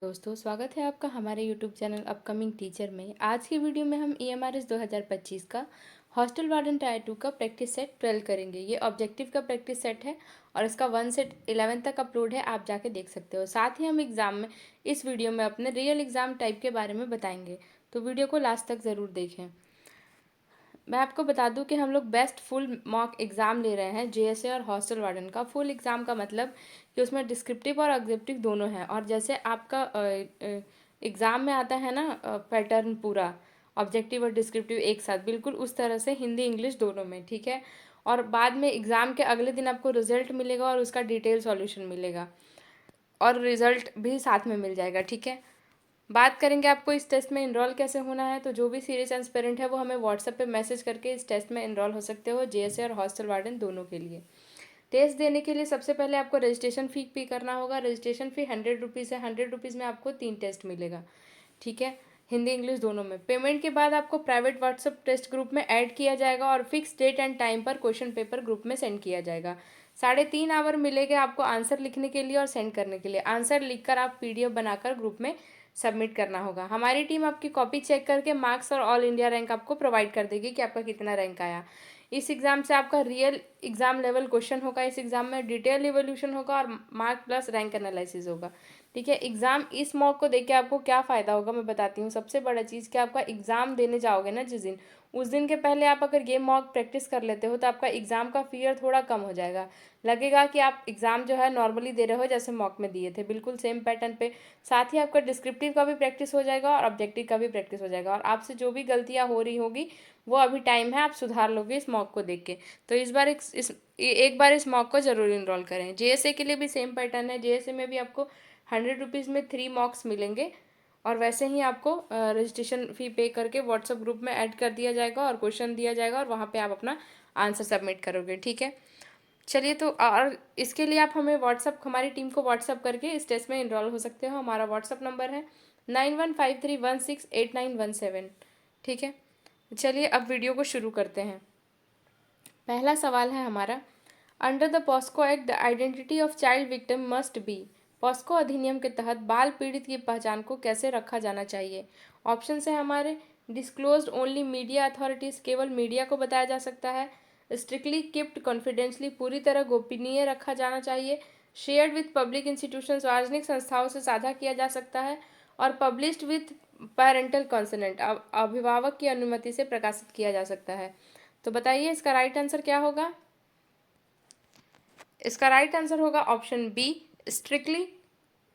दोस्तों स्वागत है आपका हमारे यूट्यूब चैनल अपकमिंग टीचर में। आज की वीडियो में हम EMRS 2025 का हॉस्टल वार्डन टायर 2 का प्रैक्टिस सेट 12 करेंगे। ये ऑब्जेक्टिव का प्रैक्टिस सेट है और इसका 1 से 11 तक अपलोड है, आप जाके देख सकते हो। साथ ही हम एग्ज़ाम में इस वीडियो में अपने रियल एग्ज़ाम टाइप के बारे में बताएंगे, तो वीडियो को लास्ट तक ज़रूर देखें। मैं आपको बता दूं कि हम लोग बेस्ट फुल मॉक एग्ज़ाम ले रहे हैं JSA और हॉस्टल वार्डन का। फुल एग्ज़ाम का मतलब कि उसमें डिस्क्रिप्टिव और ऑब्जेक्टिव दोनों हैं, और जैसे आपका एग्ज़ाम में आता है ना पैटर्न पूरा ऑब्जेक्टिव और डिस्क्रिप्टिव एक साथ, बिल्कुल उस तरह से हिंदी इंग्लिश दोनों में, ठीक है। और बाद में एग्ज़ाम के अगले दिन आपको रिजल्ट मिलेगा और उसका डिटेल सॉल्यूशन मिलेगा और रिज़ल्ट भी साथ में मिल जाएगा, ठीक है। बात करेंगे आपको इस टेस्ट में इनरोल कैसे होना है, तो जो भी सीरियस एस्पिरेंट है वो हमें व्हाट्सएप पे मैसेज करके इस टेस्ट में इनरोल हो सकते हो, JSA और हॉस्टल वार्डन दोनों के लिए। टेस्ट देने के लिए सबसे पहले आपको रजिस्ट्रेशन फ़ी पे करना होगा। रजिस्ट्रेशन फ़ी 100 रुपीज़ है। 100 रुपीज़ में आपको 3 टेस्ट मिलेगा, ठीक है, हिंदी इंग्लिश दोनों में। पेमेंट के बाद आपको प्राइवेट व्हाट्सएप टेस्ट ग्रुप में ऐड किया जाएगा और फिक्स डेट एंड टाइम पर क्वेश्चन पेपर ग्रुप में सेंड किया जाएगा। 3.5 आवर मिलेंगे आपको आंसर लिखने के लिए और सेंड करने के लिए। आंसर लिखकर आप PDF बनाकर ग्रुप में सबमिट करना होगा। हमारी टीम आपकी कॉपी चेक करके मार्क्स और ऑल इंडिया रैंक आपको प्रोवाइड कर देगी कि आपका कितना रैंक आया। इस एग्ज़ाम से आपका रियल एग्ज़ाम लेवल क्वेश्चन होगा। इस एग्ज़ाम में डिटेल इवोल्यूशन होगा और मार्क प्लस रैंक एनालिसिस होगा, ठीक है। एग्ज़ाम इस मॉक को देख के आपको क्या फ़ायदा होगा मैं बताती हूँ। सबसे बड़ा चीज़ कि आपका एग्ज़ाम देने जाओगे ना जिस दिन, उस दिन के पहले आप अगर ये मॉक प्रैक्टिस कर लेते हो तो आपका एग्ज़ाम का फियर थोड़ा कम हो जाएगा। लगेगा कि आप एग्ज़ाम जो है नॉर्मली दे रहे हो जैसे मॉक में दिए थे, बिल्कुल सेम पैटर्न पे। साथ ही आपका डिस्क्रिप्टिव का भी प्रैक्टिस हो जाएगा और ऑब्जेक्टिव का भी प्रैक्टिस हो जाएगा, और आपसे जो भी गलतियाँ हो रही होगी वो अभी टाइम है, आप सुधार लोगे इस मॉक को देख के। तो एक बार इस मॉक को ज़रूर इनरोल करें। JSA के लिए भी सेम पैटर्न है। JSA में भी आपको 100 रुपीज़ में 3 मॉक्स मिलेंगे, और वैसे ही आपको रजिस्ट्रेशन फ़ी पे करके व्हाट्सएप ग्रुप में ऐड कर दिया जाएगा और क्वेश्चन दिया जाएगा और वहाँ पे आप अपना आंसर सबमिट करोगे, ठीक है। चलिए, तो और इसके लिए आप हमें व्हाट्सअप हमारी टीम को व्हाट्सअप करके इस टेस्ट में इनरोल हो सकते हो। हमारा व्हाट्सअप नंबर है 9153168917, ठीक है। चलिए अब वीडियो को शुरू करते हैं। पहला सवाल है हमारा, under the POCSO act the identity of child victim must be. POCSO अधिनियम के तहत बाल पीड़ित की पहचान को कैसे रखा जाना चाहिए। ऑप्शन है हमारे, डिस्क्लोज्ड ओनली मीडिया अथॉरिटीज़, केवल मीडिया को बताया जा सकता है। स्ट्रिक्टली किप्ड कॉन्फिडेंशली, पूरी तरह गोपनीय रखा जाना चाहिए। शेयर्ड विथ पब्लिक इंस्टीट्यूशन, सार्वजनिक संस्थाओं से साझा किया जा सकता है। और पब्लिश्ड विथ पेरेंटल कंसेंट, अभिभावक की अनुमति से प्रकाशित किया जा सकता है। तो बताइए इसका राइट आंसर क्या होगा। इसका राइट आंसर होगा option B, strictly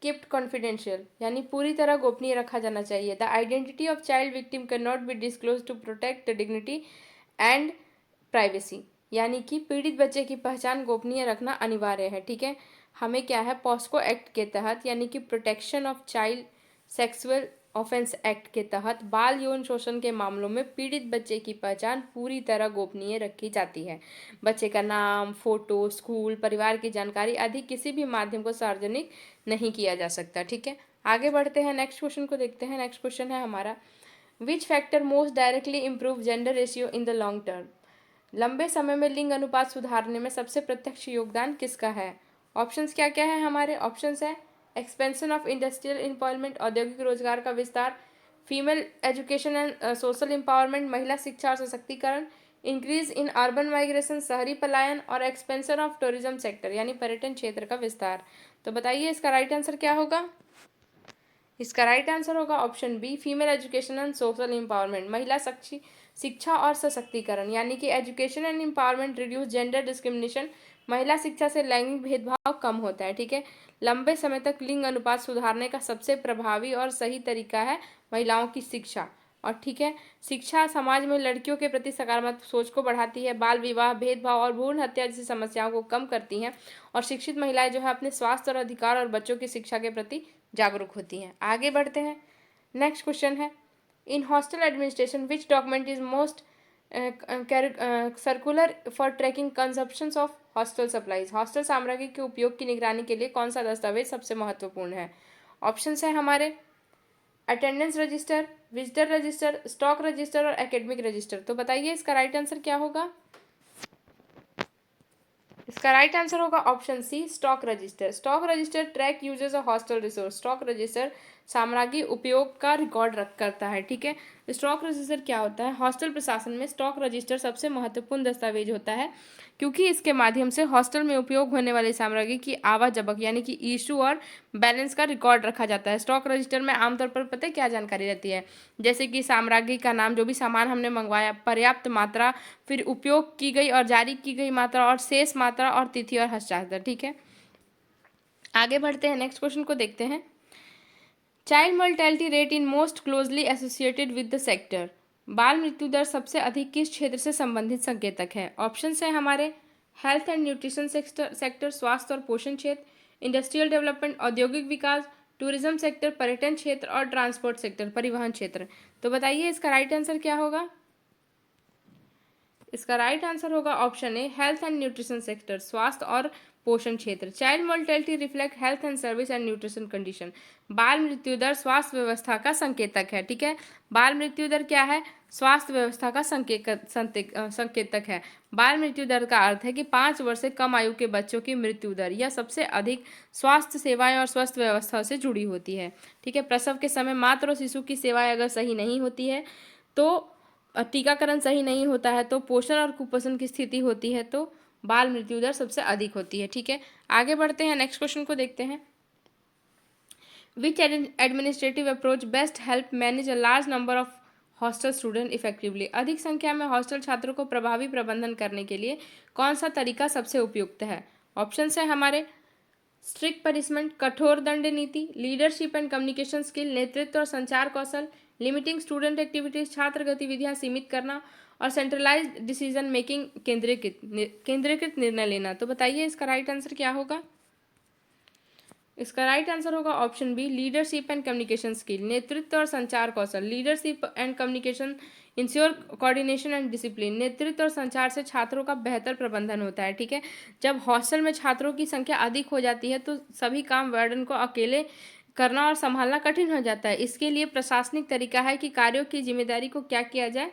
kept confidential, यानी पूरी तरह गोपनीय रखा जाना चाहिए। The identity of child victim can not be disclose to protect the dignity and privacy, यानी कि पीड़ित बच्चे की पहचान गोपनीय रखना अनिवार्य है, ठीक है। हमें क्या है, पॉस्को एक्ट के तहत यानी कि protection of child sexual offence act के तहत बाल यौन शोषण के मामलों में पीड़ित बच्चे की पहचान पूरी तरह गोपनीय रखी जाती है। बच्चे का नाम, फोटो, स्कूल, परिवार की जानकारी आदि किसी भी माध्यम को सार्वजनिक नहीं किया जा सकता, ठीक है। आगे बढ़ते हैं, नेक्स्ट क्वेश्चन को देखते हैं। नेक्स्ट क्वेश्चन है हमारा, विच factor most directly improve gender ratio in the long term. लंबे समय में लिंग अनुपात सुधारने में सबसे प्रत्यक्ष योगदान किसका है। ऑप्शंस क्या क्या है हमारे। ऑप्शंस है, एक्सपेंशन ऑफ इंडस्ट्रियल एम्प्लॉयमेंट, औद्योगिक रोजगार का विस्तार। Female education and social empowerment, महिला शिक्षा और सशक्तिकरण। इंक्रीज इन अर्बन माइग्रेशन, शहरी पलायन। और एक्सपेंशन ऑफ टूरिज्म सेक्टर, यानी पर्यटन क्षेत्र का विस्तार। तो बताइए इसका राइट आंसर क्या होगा। इसका राइट आंसर होगा option B, female education and social empowerment, महिला शिक्षा और सशक्तिकरण, यानी कि education and empowerment reduce gender discrimination. महिला शिक्षा से लैंगिक भेदभाव कम होता है, ठीक है। लंबे समय तक लिंग अनुपात सुधारने का सबसे प्रभावी और सही तरीका है महिलाओं की शिक्षा, और ठीक है, शिक्षा समाज में लड़कियों के प्रति सकारात्मक सोच को बढ़ाती है, बाल विवाह, भेदभाव और भ्रूण हत्या जैसी समस्याओं को कम करती हैं, और शिक्षित महिलाएं जो है अपने स्वास्थ्य और अधिकार और बच्चों की शिक्षा के प्रति जागरूक होती हैं। आगे बढ़ते हैं, नेक्स्ट क्वेश्चन है, in hostel administration which document is most circular for tracking consumptions of hostel supplies. हॉस्टल सामग्री के उपयोग की निगरानी के लिए कौन सा दस्तावेज सबसे महत्वपूर्ण है। ऑप्शंस है हमारे, attendance register, visitor register, stock register और एकेडमिक रजिस्टर। तो बताइए इसका राइट आंसर क्या होगा। इसका राइट आंसर होगा option C, stock register. Stock register track users of hostel resource. Stock register सामग्री उपयोग का रिकॉर्ड करता है। ठीक है, स्टॉक रजिस्टर क्या होता है? हॉस्टल प्रशासन में स्टॉक रजिस्टर सबसे महत्वपूर्ण दस्तावेज होता है, क्योंकि इसके माध्यम से हॉस्टल में उपयोग होने वाली सामग्री की आवाजबक यानी कि इशू और बैलेंस का रिकॉर्ड रखा जाता है। स्टॉक रजिस्टर में आमतौर पर पता है क्या जानकारी रहती है? जैसे कि सामग्री का नाम, जो भी सामान हमने मंगवाया, पर्याप्त मात्रा, फिर उपयोग की गई और जारी की गई मात्रा, और शेष मात्रा, और तिथि और हस्ताक्षर। ठीक है, आगे बढ़ते हैं, नेक्स्ट क्वेश्चन को देखते हैं। Child mortality rate in most closely associated with the sector. बाल मृत्यु दर सबसे अधिक किस क्षेत्र से संबंधित संकेतक है? ऑप्शन है हमारे हेल्थ एंड न्यूट्रिशन सेक्टर, स्वास्थ्य और पोषण क्षेत्र, इंडस्ट्रियल डेवलपमेंट, औद्योगिक विकास, टूरिज्म सेक्टर, पर्यटन क्षेत्र, और ट्रांसपोर्ट सेक्टर, परिवहन क्षेत्र। तो बताइए इसका राइट आंसर क्या होगा? इसका राइट आंसर होगा option A, health and nutrition sector, स्वास्थ्य और पोषण क्षेत्र। Child mortality reflect health and service and nutrition condition. बाल मृत्यु दर स्वास्थ्य व्यवस्था का संकेतक है। ठीक है, बाल मृत्यु दर क्या है? स्वास्थ्य व्यवस्था का संकेतक है। बाल मृत्यु दर का अर्थ है कि 5 वर्ष से कम आयु के बच्चों की मृत्यु दर यह सबसे अधिक स्वास्थ्य सेवाएं और स्वस्थ व्यवस्था से जुड़ी होती है। ठीक है, प्रसव के समय मातृ और शिशु की सेवाएं अगर सही नहीं होती है, तो टीकाकरण सही नहीं होता है, तो पोषण और कुपोषण की स्थिति होती है, तो बाल मृत्यु दर सबसे अधिक होती है। ठीक है, आगे बढ़ते हैं, नेक्स्ट क्वेश्चन को देखते हैं। Which administrative approach best help manage a large number of hostel student effectively. अधिक संख्या में हॉस्टल छात्रों को प्रभावी प्रबंधन करने के लिए कौन सा तरीका सबसे उपयुक्त है? ऑप्शन है हमारे स्ट्रिक्ट पनिशमेंट, कठोर दंड नीति, लीडरशिप एंड कम्युनिकेशन स्किल, नेतृत्व और संचार कौशल, लिमिटिंग स्टूडेंट एक्टिविटीज, छात्र गतिविधियां सीमित करना, और सेंट्रलाइज्ड डिसीजन मेकिंग, केंद्रीकृत निर्णय लेना। तो बताइए इसका राइट आंसर क्या होगा? इसका राइट आंसर होगा option B, leadership and communication skill, नेतृत्व और संचार कौशल। Leadership and communication ensure coordination and discipline. नेतृत्व और संचार से छात्रों का बेहतर प्रबंधन होता है। ठीक है, जब हॉस्टल में छात्रों की संख्या अधिक हो जाती है तो सभी काम वार्डन को अकेले करना और संभालना कठिन हो जाता है। इसके लिए प्रशासनिक तरीका है कि कार्यों की जिम्मेदारी को क्या किया जाए,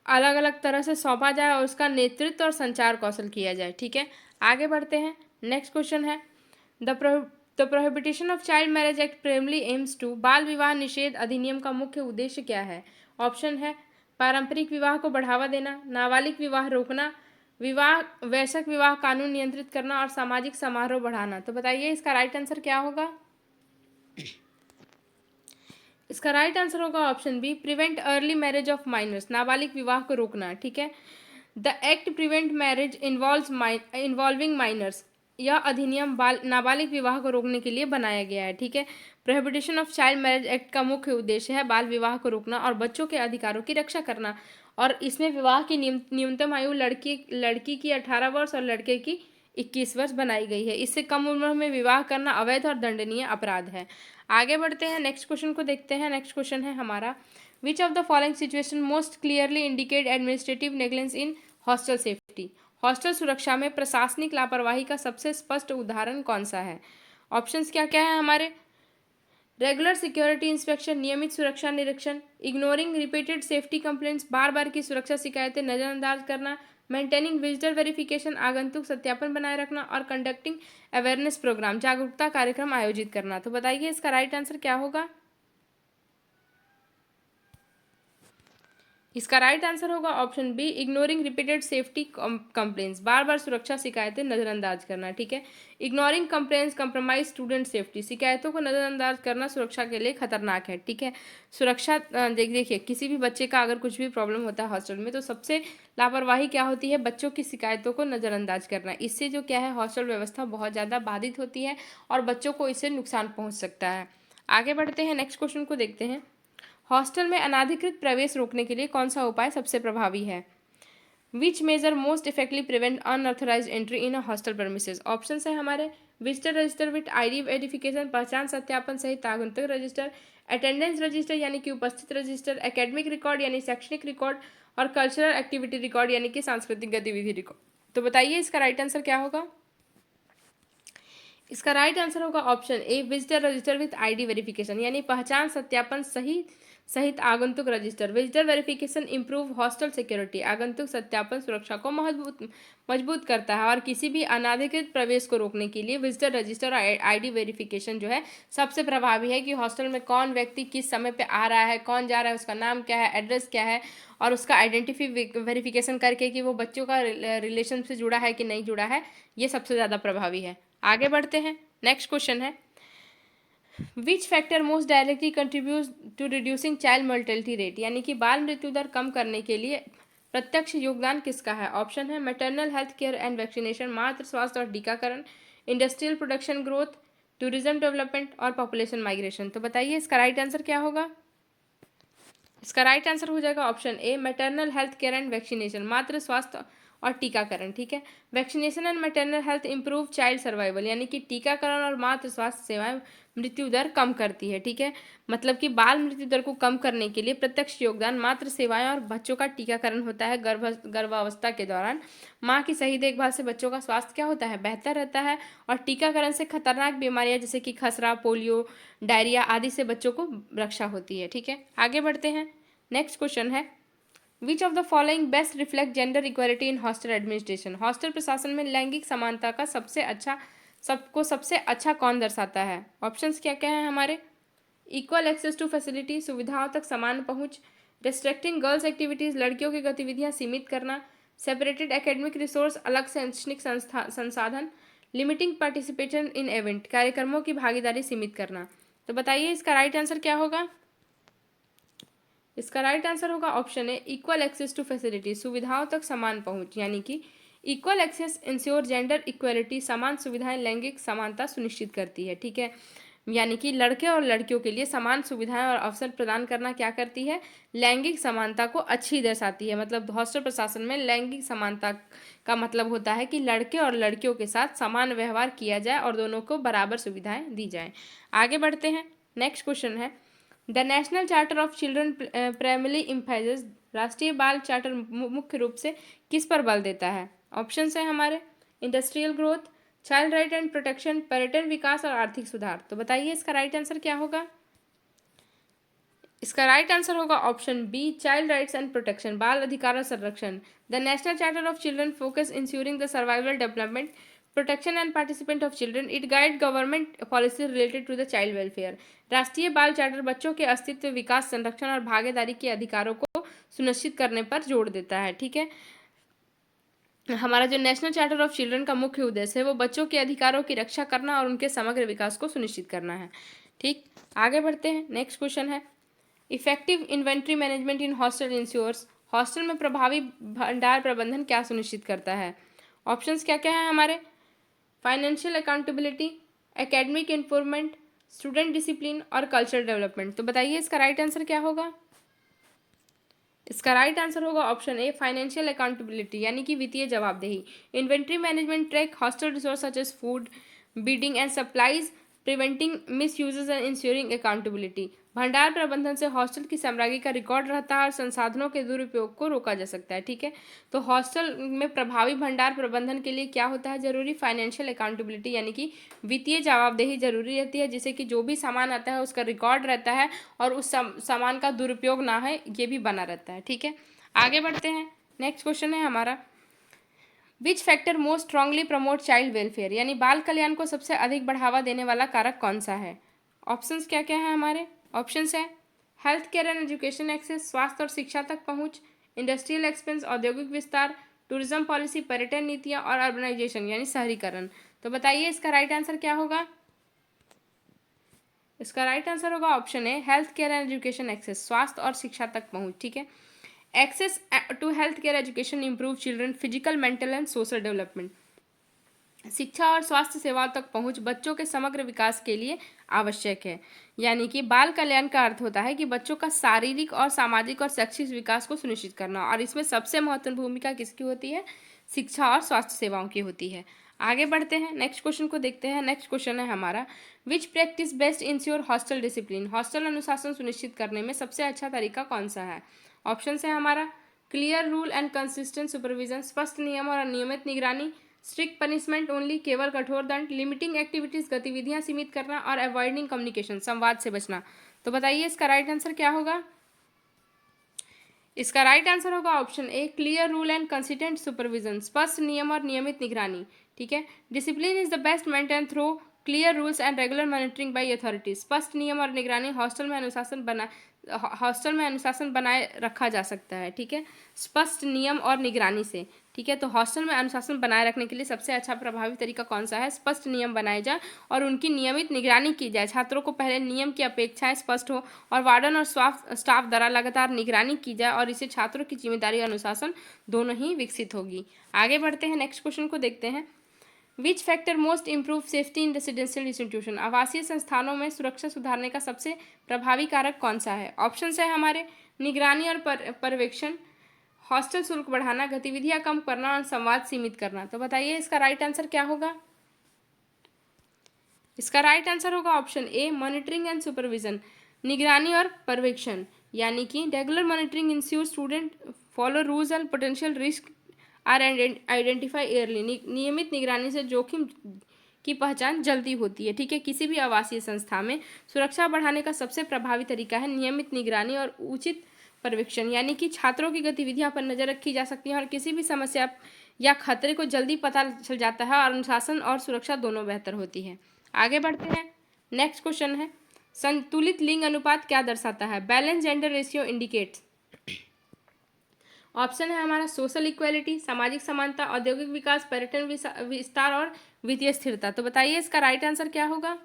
अलग अलग तरह से सौंपा जाए और उसका नेतृत्व और संचार कौशल किया जाए। ठीक है, आगे बढ़ते हैं, नेक्स्ट क्वेश्चन है the prohibition of child marriage act primary aims to. बाल विवाह निषेध अधिनियम का मुख्य उद्देश्य क्या है? ऑप्शन है पारंपरिक विवाह को बढ़ावा देना, नाबालिग विवाह रोकना, वयस्क विवाह कानून नियंत्रित करना, और सामाजिक समारोह बढ़ाना। तो बताइए इसका राइट आंसर क्या होगा? इसका राइट आंसर होगा option B, prevent early marriage of minors, नाबालिग विवाह को रोकना। ठीक है, the act prevent marriage involving minors. यह अधिनियम नाबालिग विवाह को रोकने के लिए बनाया गया है। ठीक है, प्रोहिबिटेशन ऑफ चाइल्ड मैरिज एक्ट का मुख्य उद्देश्य है बाल विवाह को रोकना और बच्चों के अधिकारों की रक्षा करना, और इसमें विवाह की न्यूनतम आयु लड़की की 18 वर्ष और लड़के की 21 वर्ष बनाई गई है। इससे कम उम्र में विवाह करना अवैध और दंडनीय अपराध है। आगे बढ़ते हैं, नेक्स्ट क्वेश्चन को देखते हैं। नेक्स्ट क्वेश्चन है हमारा, which of the following situation most clearly indicate administrative negligence in hostel safety. Hostel सुरक्षा में प्रशासनिक लापरवाही का सबसे स्पष्ट उदाहरण कौन सा है? ऑप्शंस क्या क्या है हमारे? रेगुलर सिक्योरिटी इंस्पेक्शन, नियमित सुरक्षा निरीक्षण, इग्नोरिंग रिपीटेड सेफ्टी कंप्लेंट्स, बार बार की सुरक्षा शिकायतें नजरअंदाज करना, मेंटेनिंग विजिटर वेरिफिकेशन, आगंतुक सत्यापन बनाए रखना, और कंडक्टिंग अवेयरनेस प्रोग्राम, जागरूकता कार्यक्रम आयोजित करना। तो बताइए इसका राइट आंसर क्या होगा? इसका राइट आंसर होगा option B, ignoring repeated safety complaints, बार बार सुरक्षा शिकायतें नजरअंदाज करना। ठीक है, ignoring complaints compromise student safety, शिकायतों को नजरअंदाज करना सुरक्षा के लिए खतरनाक है। ठीक है, सुरक्षा देखिए किसी भी बच्चे का अगर कुछ भी प्रॉब्लम होता है हॉस्टल में, तो सबसे लापरवाही क्या होती है? बच्चों की शिकायतों को नजरअंदाज करना। इससे जो क्या है, हॉस्टल व्यवस्था बहुत ज़्यादा बाधित होती है और बच्चों को इससे नुकसान पहुँच सकता है। आगे बढ़ते हैं, नेक्स्ट क्वेश्चन को देखते हैं। हॉस्टल में अनाधिकृत प्रवेश रोकने के लिए कौन सा उपाय सबसे प्रभावी है? Which major most effectively prevent unauthorized entry in a hostel premises. Option है हमारे visitor register with ID verification, पहचान सत्यापन सहित आगंतुक रजिस्टर, अटेंडेंस रजिस्टर यानी कि उपस्थित रजिस्टर, एकेडमिक रिकॉर्ड यानी शैक्षणिक रिकॉर्ड, और कल्चरल एक्टिविटी रिकॉर्ड यानी कि सांस्कृतिक गतिविधि रिकॉर्ड। तो बताइए इसका राइट आंसर क्या होगा? इसका राइट आंसर होगा option A visitor register with ID verification, यानी पहचान सत्यापन सहित आगंतुक register. Visitor verification improve hostel security, आगंतुक सत्यापन सुरक्षा को मजबूत करता है और किसी भी अनाधिकृत प्रवेश को रोकने के लिए विजिटर रजिस्टर और आईडी वेरिफिकेशन जो है सबसे प्रभावी है कि हॉस्टल में कौन व्यक्ति किस समय पे आ रहा है, कौन जा रहा है, उसका नाम क्या है, एड्रेस क्या है, और उसका आइडेंटिटी वेरिफिकेशन करके कि वो बच्चों का रिलेशन से जुड़ा है कि नहीं जुड़ा है, ये सबसे ज़्यादा प्रभावी है। आगे बढ़ते हैं। नेक्स्ट क्वेश्चन है, which factor most directly contribute to reducing child mortality rate, यानी कि बाल मृत्यु दर कम करने के लिए प्रत्यक्ष योगदान किसका है। ऑप्शन है maternal health care and vaccination, मातृ स्वास्थ्य और टीकाकरण, industrial production growth, tourism development और पॉपुलेशन माइग्रेशन। तो बताइए इसका राइट आंसर क्या होगा। इसका राइट आंसर हो जाएगा option A maternal health care and vaccination, मातृ स्वास्थ्य और टीकाकरण। ठीक है, vaccination and maternal health improve child survival, यानी कि टीकाकरण और मातृ स्वास्थ्य सेवाएं मृत्यु दर कम करती है। ठीक है, मतलब कि बाल मृत्यु दर को कम करने के लिए प्रत्यक्ष योगदान मातृ सेवाएं और बच्चों का टीकाकरण होता है। गर्भावस्था के दौरान माँ की सही देखभाल से बच्चों का स्वास्थ्य क्या होता है, बेहतर रहता है, और टीकाकरण से खतरनाक बीमारियां जैसे कि खसरा, पोलियो, डायरिया आदि से बच्चों को रक्षा होती है। ठीक है, आगे बढ़ते हैं। नेक्स्ट क्वेश्चन है, which of the following best reflect gender equality in hostel administration, hostel प्रशासन में लैंगिक समानता का सबसे अच्छा कौन दर्शाता है। ऑप्शंस क्या क्या है हमारे, इक्वल एक्सेस टू फैसिलिटी, सुविधाओं तक समान पहुंच, रिस्ट्रिक्टिंग गर्ल्स एक्टिविटीज, लड़कियों की गतिविधियां सीमित करना, सेपरेटेड एकेडमिक रिसोर्स, अलग शैक्षणिक संसाधन, लिमिटिंग पार्टिसिपेशन इन इवेंट, कार्यक्रमों की भागीदारी सीमित करना। तो बताइए इसका राइट आंसर क्या होगा। इसका राइट आंसर होगा option A equal access to facility, सुविधाओं तक समान पहुंच, यानी कि equal access ensure gender equality, समान सुविधाएं लैंगिक समानता सुनिश्चित करती है। ठीक है, यानी कि लड़के और लड़कियों के लिए समान सुविधाएं और अवसर प्रदान करना क्या करती है, लैंगिक समानता को अच्छी दर्शाती है। मतलब हॉस्टल प्रशासन में लैंगिक समानता का मतलब होता है कि लड़के और लड़कियों के साथ समान व्यवहार किया जाए और दोनों को बराबर सुविधाएं दी जाए। आगे बढ़ते हैं। नेक्स्ट क्वेश्चन है, the national charter of children primary emphasizes, राष्ट्रीय बाल चार्टर मुख्य रूप से किस पर बल देता है। ऑप्शंस हैं हमारे, industrial growth, child right and protection, पर्यटन विकास और आर्थिक सुधार। तो बताइए इसका राइट आंसर क्या होगा। इसका राइट आंसर होगा option B child rights and protection, बाल अधिकार और संरक्षण। The national charter of children focus ensuring the survival development protection and participant of children, it guide government policy related to the child welfare. राष्ट्रीय बाल charter बच्चों के अस्तित्व, विकास, संरक्षण और भागीदारी के अधिकारों को सुनिश्चित करने पर जोर देता है। ठीक है, हमारा जो नेशनल चार्टर ऑफ चिल्ड्रन का मुख्य उद्देश्य है वो बच्चों के अधिकारों की रक्षा करना और उनके समग्र विकास को सुनिश्चित करना है। ठीक, आगे बढ़ते हैं। नेक्स्ट क्वेश्चन है, effective inventory management in hostel ensures, hostel में प्रभावी भंडार प्रबंधन क्या सुनिश्चित करता है। ऑप्शंस क्या क्या है हमारे, financial accountability, academic improvement, student discipline और कल्चरल डेवलपमेंट। तो बताइए इसका राइट आंसर क्या होगा। इसका राइट आंसर होगा ऑप्शन ए फाइनेंशियल अकाउंटेबिलिटी, यानी कि वित्तीय जवाबदेही। Inventory management track hostel resource such as food, bedding and supplies, preventing misuses and ensuring accountability. भंडार प्रबंधन से हॉस्टल की सामग्री का रिकॉर्ड रहता है और संसाधनों के दुरुपयोग को रोका जा सकता है। ठीक है, तो हॉस्टल में प्रभावी भंडार प्रबंधन के लिए क्या होता है जरूरी, फाइनेंशियल अकाउंटेबिलिटी, यानी कि वित्तीय जवाबदेही जरूरी रहती है, जिससे कि जो भी सामान आता है उसका रिकॉर्ड रहता है और उस सामान का दुरुपयोग ना है, ये भी बना रहता है। ठीक है, आगे बढ़ते हैं। नेक्स्ट क्वेश्चन है हमारा, विच factor most strongly promote child welfare, यानी बाल कल्याण को सबसे अधिक बढ़ावा देने वाला कारक कौन सा है। ऑप्शंस क्या क्या है हमारे, ऑप्शंस है health care and education access, स्वास्थ्य और शिक्षा तक पहुंच, इंडस्ट्रियल एक्सपेंस, औद्योगिक विस्तार, टूरिज्म पॉलिसी, पर्यटन नीतियां और अर्बनाइजेशन यानी शहरीकरण। तो बताइए इसका राइट आंसर क्या होगा। इसका राइट आंसर होगा option A health care and education access, स्वास्थ्य और शिक्षा तक पहुंच। ठीक है, access to health care education improve children physical, mental and social development, शिक्षा और स्वास्थ्य सेवाओं तक पहुंच बच्चों के समग्र विकास के लिए आवश्यक है। यानी कि बाल कल्याण का अर्थ होता है कि बच्चों का शारीरिक और सामाजिक और शैक्षिक विकास को सुनिश्चित करना, और इसमें सबसे महत्वपूर्ण भूमिका किसकी होती है, शिक्षा और स्वास्थ्य सेवाओं की होती है। आगे बढ़ते हैं, नेक्स्ट क्वेश्चन को देखते हैं। नेक्स्ट क्वेश्चन है हमारा, which practice best ensure hostel discipline, hostel अनुशासन सुनिश्चित करने में सबसे अच्छा तरीका कौन सा है। ऑप्शन है हमारा clear rule and consistent supervision, स्पष्ट नियम और नियमित निगरानी, स्ट्रिक्ट पनिशमेंट ओनली, केवल कठोर दंड, लिमिटिंग एक्टिविटीज गतिविधियां सीमित करना, और अवॉइडिंग कम्युनिकेशन संवाद से बचना। तो बताइए इसका राइट आंसर क्या होगा। इसका राइट आंसर होगा option A, clear rule and consistent supervision, स्पष्ट नियम और नियमित निगरानी। ठीक है, discipline is the best maintain through clear rules and regular monitoring by authorities. स्पष्ट नियम और निगरानी हॉस्टल में अनुशासन बनाए रखा जा सकता है। ठीक है, स्पष्ट नियम और निगरानी से। ठीक है, तो हॉस्टल में अनुशासन बनाए रखने के लिए सबसे अच्छा प्रभावी तरीका कौन सा है। स्पष्ट नियम बनाए जाए और उनकी नियमित निगरानी की जाए। छात्रों को पहले नियम की अपेक्षाएं स्पष्ट हो और वार्डन और स्टाफ द्वारा लगातार निगरानी की जाए, और इससे छात्रों की जिम्मेदारी और अनुशासन दोनों ही विकसित होगी। आगे बढ़ते हैं, नेक्स्ट क्वेश्चन को देखते हैं। विच factor most improve safety in residential institution. आवासीय संस्थानों में सुरक्षा सुधारने का सबसे प्रभावी कारक कौन सा है। ऑप्शन है हमारे निगरानी और पर्यवेक्षण, हॉस्टल शुल्क बढ़ाना, गतिविधियां कम करना और संवाद सीमित करना। तो बताइए इसका राइट आंसर क्या होगा। इसका राइट आंसर होगा option A, monitoring and supervision, निगरानी और पर्यवेक्षण, यानी कि regular monitoring ensure student follow rules and potential risk are identify early. नियमित निगरानी से जोखिम की पहचान जल्दी होती है। ठीक है, किसी भी आवासीय संस्था में सुरक्षा बढ़ाने का सबसे प्रभावी तरीका है नियमित निगरानी और उचित पर्यवेक्षण, यानी कि छात्रों की गतिविधियों पर नजर रखी जा सकती है और किसी भी समस्या या खतरे को जल्दी पता चल जाता है, और अनुशासन और सुरक्षा दोनों बेहतर होती है। आगे बढ़ते हैं, नेक्स्ट क्वेश्चन है, संतुलित लिंग अनुपात क्या दर्शाता है। Balance gender ratio indicates. Option है हमारा सोशल इक्वेलिटी, सामाजिक समानता, औद्योगिक विकास, पर्यटन विस्तार और वित्तीय स्थिरता। तो बताइए इसका राइट आंसर क्या होगा।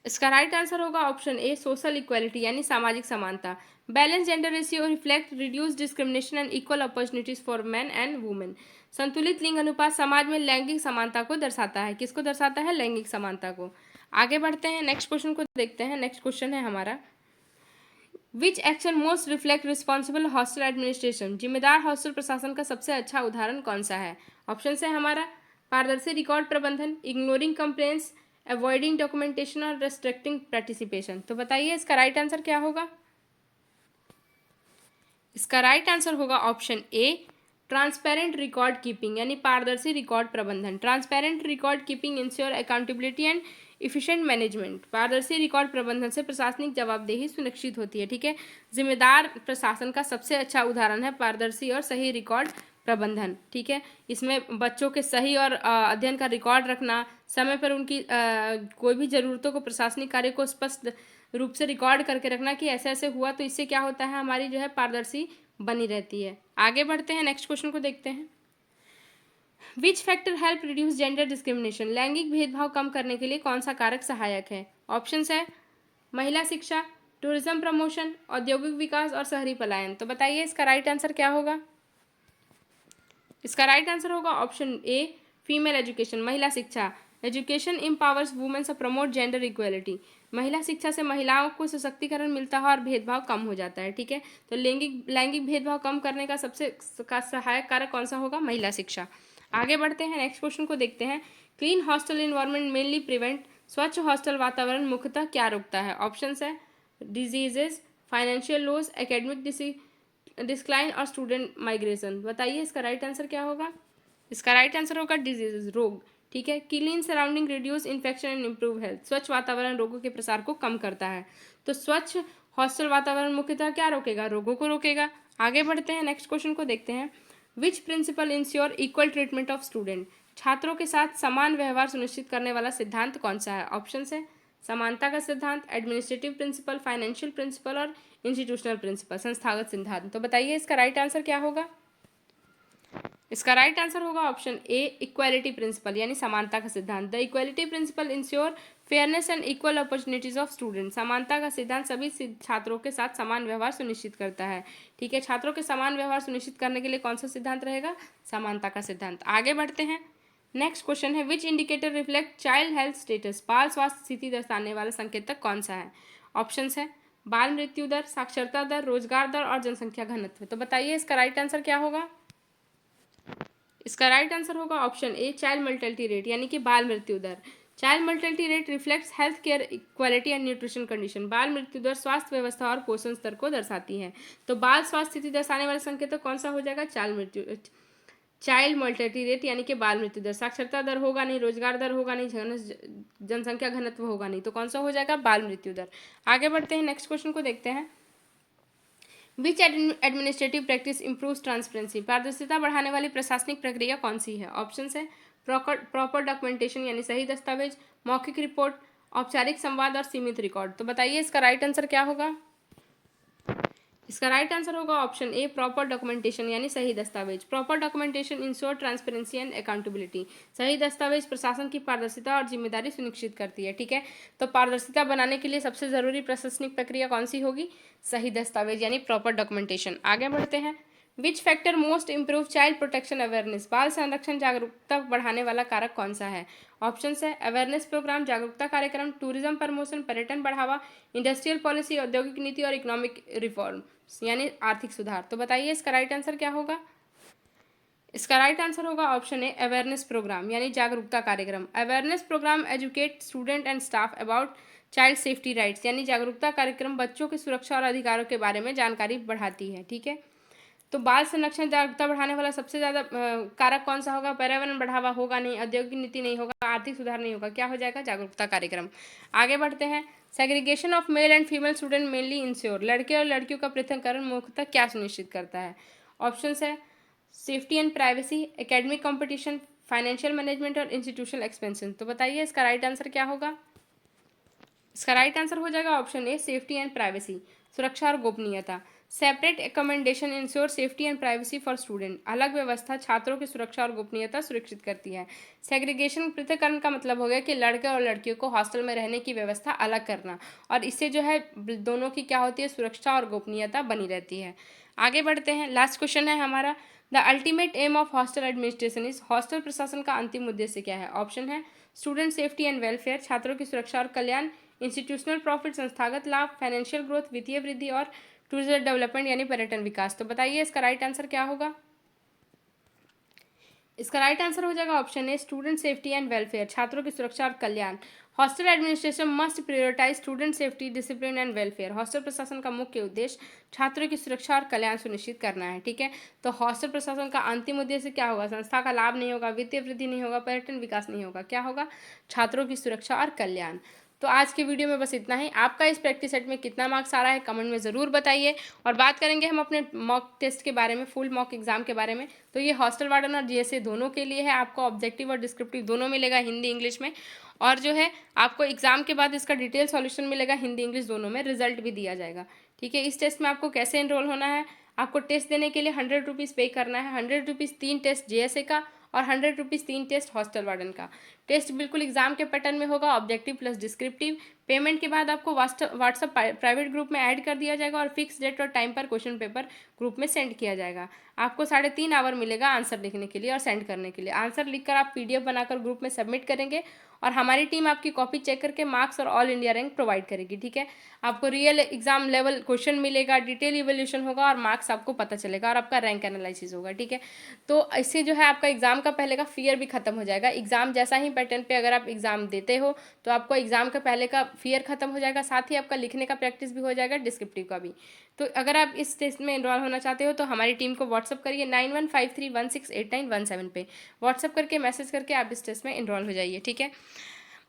इसका राइट आंसर होगा ऑप्शन ए, सोशल इक्वेलिटी, यानी सामाजिक समानता। Balance gender ratio reflect reduce discrimination and equal opportunities for man and women. संतुलित लिंग अनुपात समाज में लैंगिक समानता को दर्शाता है। किसको दर्शाता है, लैंगिक समानता को। आगे बढ़ते हैं, नेक्स्ट क्वेश्चन को देखते हैं। नेक्स्ट क्वेश्चन है हमारा, विच action most reflect responsible hostel administration. जिम्मेदार हॉस्टल प्रशासन का सबसे अच्छा उदाहरण कौन सा है। ऑप्शन है हमारा पारदर्शी रिकॉर्ड प्रबंधन, इग्नोरिंग कंप्लेंट्स, अवॉइडिंग डॉक्यूमेंटेशन और रेस्ट्रिक्टिंग पार्टिसिपेशन। तो बताइए इसका राइट आंसर क्या होगा। इसका राइट आंसर होगा ऑप्शन ए, ट्रांसपेरेंट रिकॉर्ड कीपिंग, यानी पारदर्शी रिकॉर्ड प्रबंधन। Transparent record keeping ensure accountability and efficient management. पारदर्शी रिकॉर्ड प्रबंधन से प्रशासनिक जवाबदेही सुनिश्चित होती है। ठीक है, जिम्मेदार प्रशासन का सबसे अच्छा उदाहरण है पारदर्शी और सही रिकॉर्ड प्रबंधन। ठीक है, इसमें बच्चों के सही और अध्ययन का रिकॉर्ड रखना, समय पर उनकी कोई भी ज़रूरतों को, प्रशासनिक कार्य को स्पष्ट रूप से रिकॉर्ड करके रखना कि ऐसे ऐसे हुआ, तो इससे क्या होता है, हमारी जो है पारदर्शी बनी रहती है। आगे बढ़ते हैं, नेक्स्ट क्वेश्चन को देखते हैं। Which factor help reduce gender discrimination. लैंगिक भेदभाव कम करने के लिए कौन सा कारक सहायक है। ऑप्शंस है महिला शिक्षा, टूरिज्म प्रमोशन, औद्योगिक विकास और शहरी पलायन। तो बताइए इसका राइट आंसर क्या होगा। इसका राइट आंसर होगा ऑप्शन ए, फीमेल एजुकेशन, महिला शिक्षा। एजुकेशन एम्पावर्स वुमेन्स और प्रमोट जेंडर इक्वेलिटी। महिला शिक्षा से महिलाओं को सशक्तिकरण मिलता है और भेदभाव कम हो जाता है। ठीक है, तो लैंगिक भेदभाव कम करने का सबसे सहायक कारक कौन सा होगा, महिला शिक्षा। आगे बढ़ते हैं, नेक्स्ट क्वेश्चन को देखते हैं। Clean hostel environment mainly prevent. स्वच्छ हॉस्टल वातावरण मुख्यतः क्या रोकता है। ऑप्शन है डिजीजेज, फाइनेंशियल लॉस, एकेडमिक डिस्क्लाइन और स्टूडेंट माइग्रेशन। बताइए इसका राइट आंसर क्या होगा। इसका राइट आंसर होगा डिजीजेज, रोग। ठीक है, clean surrounding reduce infection and improve health. स्वच्छ वातावरण रोगों के प्रसार को कम करता है। तो स्वच्छ हॉस्टल वातावरण मुख्यतः क्या रोकेगा, रोगों को रोकेगा। आगे बढ़ते हैं, नेक्स्ट क्वेश्चन को देखते हैं। Which principle ensure equal treatment of student. छात्रों के साथ समान व्यवहार सुनिश्चित करने वाला सिद्धांत कौन सा है। ऑप्शन है समानता का सिद्धांत, एडमिनिस्ट्रेटिव प्रिंसिपल, फाइनेंशियल प्रिंसिपल और इंस्टीट्यूशनल प्रिंसिपल, संस्थागत सिद्धांत। तो बताइए इसका राइट आंसर क्या होगा। इसका राइट आंसर होगा ऑप्शन ए, इक्वालिटी प्रिंसिपल, यानी समानता का सिद्धांत। The equality principle ensure fairness and equal opportunities of student. समानता का सिद्धांत सभी छात्रों के साथ समान व्यवहार सुनिश्चित करता है। ठीक है, छात्रों के समान व्यवहार सुनिश्चित करने के लिए कौन सा सिद्धांत रहेगा, समानता का सिद्धांत। आगे बढ़ते हैं, नेक्स्ट क्वेश्चन है। Which indicator reflect child health status. बाल स्वास्थ्य स्थिति दर्शाने वाला संकेतक कौन सा है। ऑप्शन है बाल मृत्यु दर, साक्षरता दर, रोजगार दर और जनसंख्या घनत्व। तो बताइए इसका राइट आंसर क्या होगा। इसका राइट आंसर होगा option A, child mortality rate, यानी कि बाल मृत्यु दर। Child mortality rate reflects health care quality and nutrition condition. बाल मृत्यु दर स्वास्थ्य व्यवस्था और पोषण स्तर को दर्शाती है। तो बाल स्वास्थ्य स्थिति दर्शाने वाले संकेतक कौन सा हो जाएगा, चाइल्ड मोर्टेलिटी रेट यानी कि बाल मृत्यु दर। साक्षरता दर होगा नहीं, रोजगार दर होगा नहीं, जनसंख्या घनत्व होगा नहीं, तो कौन सा हो जाएगा, बाल मृत्यु दर। आगे बढ़ते हैं, नेक्स्ट क्वेश्चन को देखते हैं। Which administrative practice improves transparency, पारदर्शिता बढ़ाने वाली प्रशासनिक प्रक्रिया कौन सी है। ऑप्शन है प्रॉपर डॉक्यूमेंटेशन यानी सही दस्तावेज, मौखिक रिपोर्ट, औपचारिक संवाद और सीमित रिकॉर्ड। तो बताइए इसका राइट आंसर क्या होगा। इसका राइट आंसर होगा ऑप्शन ए प्रॉपर डॉक्यूमेंटेशन यानी सही दस्तावेज। Proper documentation ensure transparency and accountability. सही दस्तावेज प्रशासन की पारदर्शिता और जिम्मेदारी सुनिश्चित करती है। ठीक है, तो पारदर्शिता बनाने के लिए सबसे जरूरी प्रशासनिक प्रक्रिया कौन सी होगी, सही दस्तावेज यानी प्रॉपर डॉक्यूमेंटेशन। आगे बढ़ते हैं। विच factor most improve child protection awareness, बाल संरक्षण जागरूकता बढ़ाने वाला कारक कौन सा है। ऑप्शन है अवेयरनेस प्रोग्राम, जागरूकता कार्यक्रम, टूरिज्म प्रमोशन, पर्यटन बढ़ावा, इंडस्ट्रियल पॉलिसी, औद्योगिक नीति और इकोनॉमिक रिफॉर्म यानी आर्थिक सुधार। तो बताइए इसका राइट आंसर क्या होगा। इसका राइट आंसर होगा ऑप्शन ए अवेयरनेस प्रोग्राम यानी जागरूकता कार्यक्रम। Awareness program educate student and staff about child safety rights यानी जागरूकता कार्यक्रम बच्चों की सुरक्षा और अधिकारों के बारे में जानकारी बढ़ाती है। ठीक है, तो बाल संरक्षण जागरूकता बढ़ाने वाला सबसे ज़्यादा कारक कौन सा होगा, पर्यावरण बढ़ावा होगा नहीं, औद्योगिक नीति नहीं होगा, आर्थिक सुधार नहीं होगा, क्या हो जाएगा, जागरूकता कार्यक्रम। आगे बढ़ते हैं। Segregation of male and female student mainly ensure, लड़के और लड़कियों का पृथक्करण मुख्यतः क्या सुनिश्चित करता है। ऑप्शन है safety and privacy, academic competition, financial management और इंस्टीट्यूशनल एक्सपेंशन। तो बताइए इसका राइट आंसर क्या होगा। इसका राइट आंसर हो जाएगा option A safety and privacy, सुरक्षा और गोपनीयता। Separate accommodation ensure safety and privacy for student, अलग व्यवस्था छात्रों की सुरक्षा और गोपनीयता सुरक्षित करती है। सेग्रीगेशन पृथक्करण का मतलब हो गया कि लड़के और लड़कियों को हॉस्टल में रहने की व्यवस्था अलग करना, और इससे जो है दोनों की क्या होती है, सुरक्षा और गोपनीयता बनी रहती है। आगे बढ़ते हैं, लास्ट क्वेश्चन है हमारा। The ultimate aim of hostel administration is, hostel प्रशासन का अंतिम उद्देश्य क्या है। ऑप्शन है स्टूडेंट सेफ्टी एंड वेलफेयर, छात्रों की सुरक्षा और कल्याण, इंस्टीट्यूशनल प्रॉफिट संस्थागत लाभ, फाइनेंशियल ग्रोथ वित्तीय वृद्धि और टूरिज्म डेवलपमेंट यानी पर्यटन विकास। तो बताइए इसका राइट आंसर क्या होगा। इसका राइट आंसर हो जाएगा option A student safety and welfare, छात्रों की सुरक्षा और कल्याण। Hostel administration must prioritize student safety discipline and welfare, hostel प्रशासन का मुख्य उद्देश्य छात्रों की सुरक्षा और कल्याण सुनिश्चित करना है। ठीक है, तो हॉस्टल प्रशासन का अंतिम उद्देश्य क्या होगा, संस्था का लाभ नहीं होगा, वित्तीय वृद्धि नहीं होगा, पर्यटन विकास नहीं होगा, क्या होगा, छात्रों की सुरक्षा और कल्याण। तो आज की वीडियो में बस इतना ही। आपका इस प्रैक्टिस सेट में कितना मार्क्स आ रहा है कमेंट में ज़रूर बताइए। और बात करेंगे हम अपने मॉक टेस्ट के बारे में, फुल मॉक एग्जाम के बारे में। तो ये हॉस्टल वार्डन और जीएसए दोनों के लिए है, आपको ऑब्जेक्टिव और डिस्क्रिप्टिव दोनों मिलेगा हिंदी इंग्लिश में। और जो है आपको एग्जाम के बाद इसका डिटेल सॉल्यूशन मिलेगा हिंदी इंग्लिश दोनों में, रिजल्ट भी दिया जाएगा। ठीक है, इस टेस्ट में आपको कैसे एनरोल होना है, आपको टेस्ट देने के लिए 100 रुपीज़ पे करना है। 100 रुपीज़ 3 टेस्ट जीएसए का और 100 रुपीज़ 3 टेस्ट हॉस्टल वार्डन का। टेस्ट बिल्कुल एग्जाम के पैटर्न में होगा, ऑब्जेक्टिव प्लस डिस्क्रिप्टिव। पेमेंट के बाद आपको व्हाट्सअप प्राइवेट ग्रुप में ऐड कर दिया जाएगा और फिक्स डेट और टाइम पर क्वेश्चन पेपर ग्रुप में सेंड किया जाएगा। आपको 3.5 आवर मिलेगा आंसर लिखने के लिए और सेंड करने के लिए। आंसर लिखकर आप पीडीएफ बनाकर ग्रुप में सबमिट करेंगे और हमारी टीम आपकी कॉपी चेक करके मार्क्स और ऑल इंडिया रैंक प्रोवाइड करेगी। ठीक है, आपको रियल एग्जाम लेवल क्वेश्चन मिलेगा, डिटेल इवोल्यूशन होगा और मार्क्स आपको पता चलेगा और आपका रैंक एनालिसिस होगा। ठीक है, तो इससे जो है आपका एग्जाम का पहले का फियर भी खत्म हो जाएगा। एग्जाम जैसा ही पैटर्न पे अगर आप एग्जाम देते हो तो आपको एग्जाम के पहले का फियर खत्म हो जाएगा, साथ ही आपका लिखने का प्रैक्टिस भी हो जाएगा, डिस्क्रिप्टिव का भी। तो अगर आप इस टेस्ट में एनरोल होना चाहते हो तो हमारी टीम को व्हाट्सअप करिए 9153168917 पे। व्हाट्सअप करके मैसेज करके आप इस टेस्ट में एनरोल हो जाइए। ठीक है,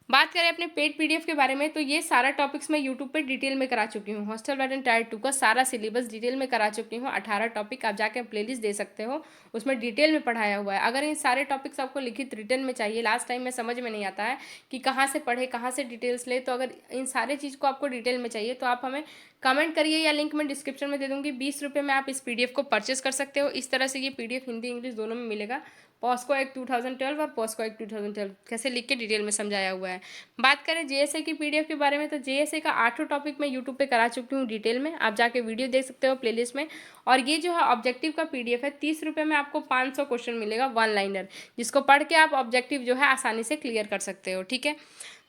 बात करें अपने पेड पीडीएफ के बारे में तो ये सारा टॉपिक्स मैं यूट्यूब पे डिटेल में करा चुकी हूँ। हॉस्टल वार्डन टायर 2 का सारा सिलेबस डिटेल में करा चुकी हूँ। 18 टॉपिक आप जाके प्लेलिस्ट दे सकते हो, उसमें डिटेल में पढ़ाया हुआ है। अगर इन सारे टॉपिक्स आपको लिखित रिटर्न में चाहिए, लास्ट टाइम में समझ में नहीं आता है कि कहाँ से पढ़े कहाँ से डिटेल्स ले, तो अगर इन सारे चीज़ को आपको डिटेल में चाहिए तो आप हमें कमेंट करिए या लिंक मैं डिस्क्रिप्शन में दे दूँगी। 20 रुपये में आप इस पीडीएफ को परचेस कर सकते हो। इस तरह से ये पीडीएफ हिंदी इंग्लिश दोनों में मिलेगा। पॉस्को एक्ट 2012 और पॉस्को एक्ट 2012 कैसे लिख के डिटेल में समझाया हुआ है। बात करें जेएसए की पीडीएफ के बारे में तो जेएसए का 8 टॉपिक मैं यूट्यूब पे करा चुकी हूँ डिटेल में, आप जाके वीडियो देख सकते हो प्लेलिस्ट में। और ये जो है ऑब्जेक्टिव का पीडीएफ है, 30 रुपये में आपको 500 क्वेश्चन मिलेगा, 1 लाइनर, जिसको पढ़ के आप ऑब्जेक्टिव जो है आसानी से क्लियर कर सकते हो। ठीक है,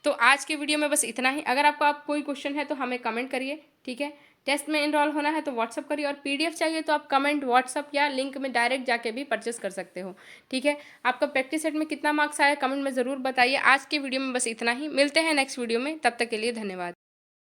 तो आज के वीडियो में बस इतना ही। अगर आपको कोई क्वेश्चन है तो हमें कमेंट करिए। ठीक है, टेस्ट में एनरोल होना है तो व्हाट्सअप करिए और पीडीएफ चाहिए तो आप कमेंट व्हाट्सअप या लिंक में डायरेक्ट जाके भी परचेस कर सकते हो। ठीक है, आपका प्रैक्टिस सेट में कितना मार्क्स आया कमेंट में ज़रूर बताइए। आज की वीडियो में बस इतना ही, मिलते हैं नेक्स्ट वीडियो में, तब तक के लिए धन्यवाद।